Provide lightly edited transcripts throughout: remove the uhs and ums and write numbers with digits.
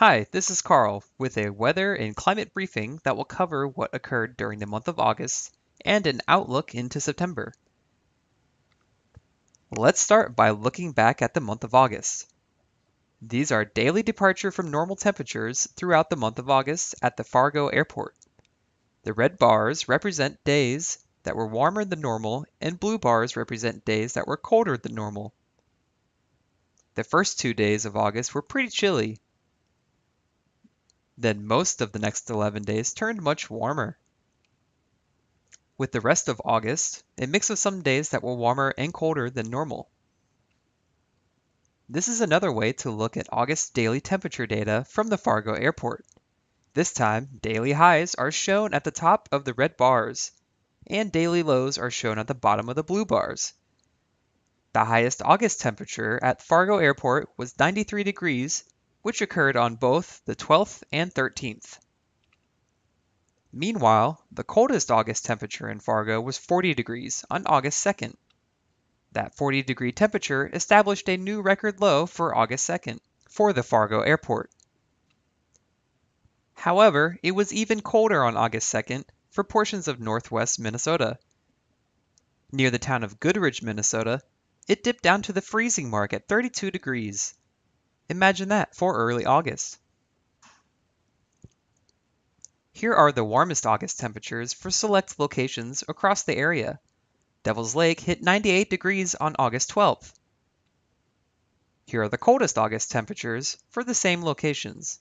Hi, this is Carl with a weather and climate briefing that will cover what occurred during the month of August and an outlook into September. Let's start by looking back at the month of August. These are daily departure from normal temperatures throughout the month of August at the Fargo Airport. The red bars represent days that were warmer than normal, and blue bars represent days that were colder than normal. The first 2 days of August were pretty chilly. Then most of the next 11 days turned much warmer. With the rest of August, a mix of some days that were warmer and colder than normal. This is another way to look at August daily temperature data from the Fargo Airport. This time, daily highs are shown at the top of the red bars, and daily lows are shown at the bottom of the blue bars. The highest August temperature at Fargo Airport was 93 degrees, which occurred on both the 12th and 13th. Meanwhile, the coldest August temperature in Fargo was 40 degrees on August 2nd. That 40-degree temperature established a new record low for August 2nd for the Fargo Airport. However, it was even colder on August 2nd for portions of northwest Minnesota. Near the town of Goodrich, Minnesota, it dipped down to the freezing mark at 32 degrees. Imagine that for early August. Here are the warmest August temperatures for select locations across the area. Devil's Lake hit 98 degrees on August 12th. Here are the coldest August temperatures for the same locations.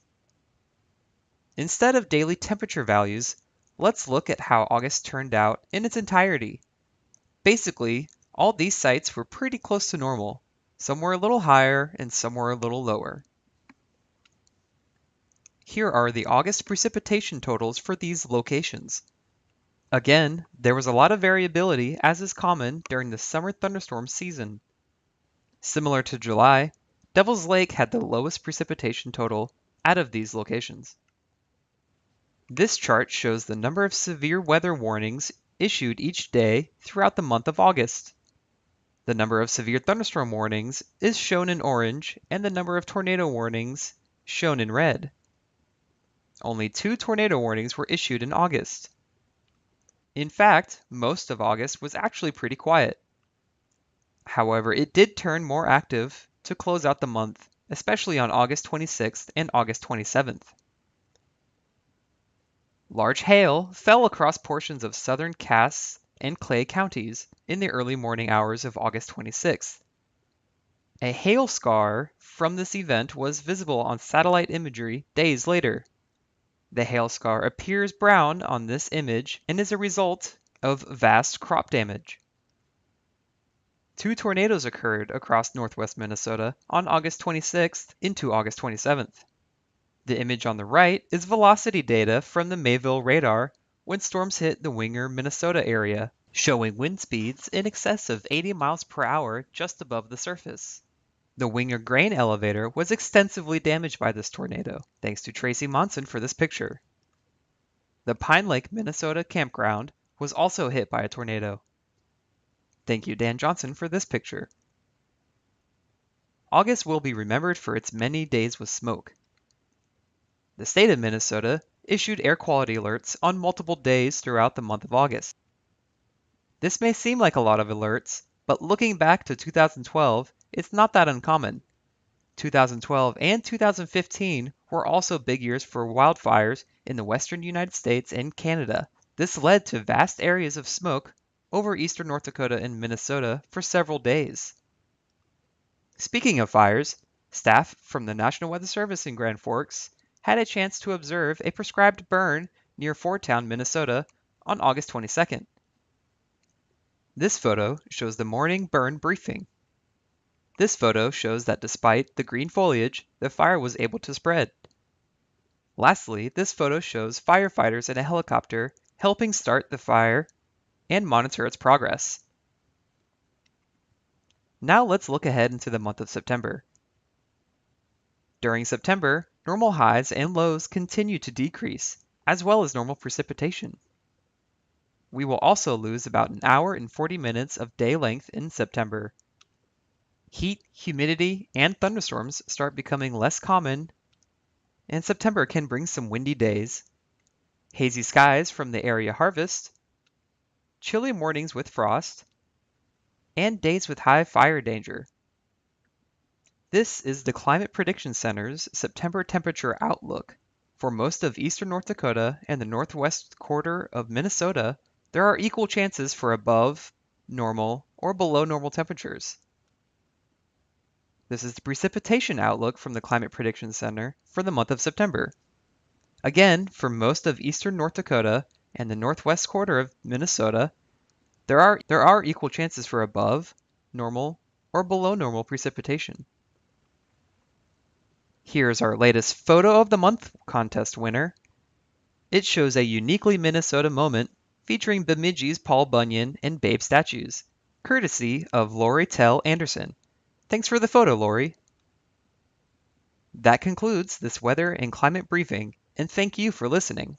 Instead of daily temperature values, let's look at how August turned out in its entirety. Basically, all these sites were pretty close to normal. Some were a little higher and some were a little lower. Here are the August precipitation totals for these locations. Again, there was a lot of variability, as is common during the summer thunderstorm season. Similar to July, Devil's Lake had the lowest precipitation total out of these locations. This chart shows the number of severe weather warnings issued each day throughout the month of August. The number of severe thunderstorm warnings is shown in orange, and the number of tornado warnings shown in red. Only 2 tornado warnings were issued in August. In fact, most of August was actually pretty quiet. However, it did turn more active to close out the month, especially on August 26th and August 27th. Large hail fell across portions of southern Cass and Clay counties in the early morning hours of August 26th. A hail scar from this event was visible on satellite imagery days later. The hail scar appears brown on this image and is a result of vast crop damage. 2 tornadoes occurred across northwest Minnesota on August 26th into August 27th. The image on the right is velocity data from the Mayville radar when storms hit the Winger, Minnesota area, showing wind speeds in excess of 80 miles per hour just above the surface. The Winger grain elevator was extensively damaged by this tornado. Thanks to Tracy Monson for this picture. The Pine Lake, Minnesota campground was also hit by a tornado. Thank you, Dan Johnson, for this picture. August will be remembered for its many days with smoke. The state of Minnesota issued air quality alerts on multiple days throughout the month of August. This may seem like a lot of alerts, but looking back to 2012, it's not that uncommon. 2012 and 2015 were also big years for wildfires in the western United States and Canada. This led to vast areas of smoke over eastern North Dakota and Minnesota for several days. Speaking of fires, staff from the National Weather Service in Grand Forks had a chance to observe a prescribed burn near Fordtown, Minnesota on August 22nd. This photo shows the morning burn briefing. This photo shows that despite the green foliage, the fire was able to spread. Lastly, this photo shows firefighters in a helicopter helping start the fire and monitor its progress. Now let's look ahead into the month of September. During September, normal highs and lows continue to decrease, as well as normal precipitation. We will also lose about an hour and 40 minutes of day length in September. Heat, humidity, and thunderstorms start becoming less common, and September can bring some windy days, hazy skies from the area harvest, chilly mornings with frost, and days with high fire danger. This is the Climate Prediction Center's September temperature outlook. For most of eastern North Dakota and the northwest quarter of Minnesota, there are equal chances for above normal or below normal temperatures. This is the precipitation outlook from the Climate Prediction Center for the month of September. Again, for most of eastern North Dakota and the northwest quarter of Minnesota, there are equal chances for above normal or below normal precipitation. Here's our latest photo of the month contest winner. It shows a uniquely Minnesota moment featuring Bemidji's Paul Bunyan and Babe statues, courtesy of Lori Tell Anderson. Thanks for the photo, Lori. That concludes this weather and climate briefing, and thank you for listening.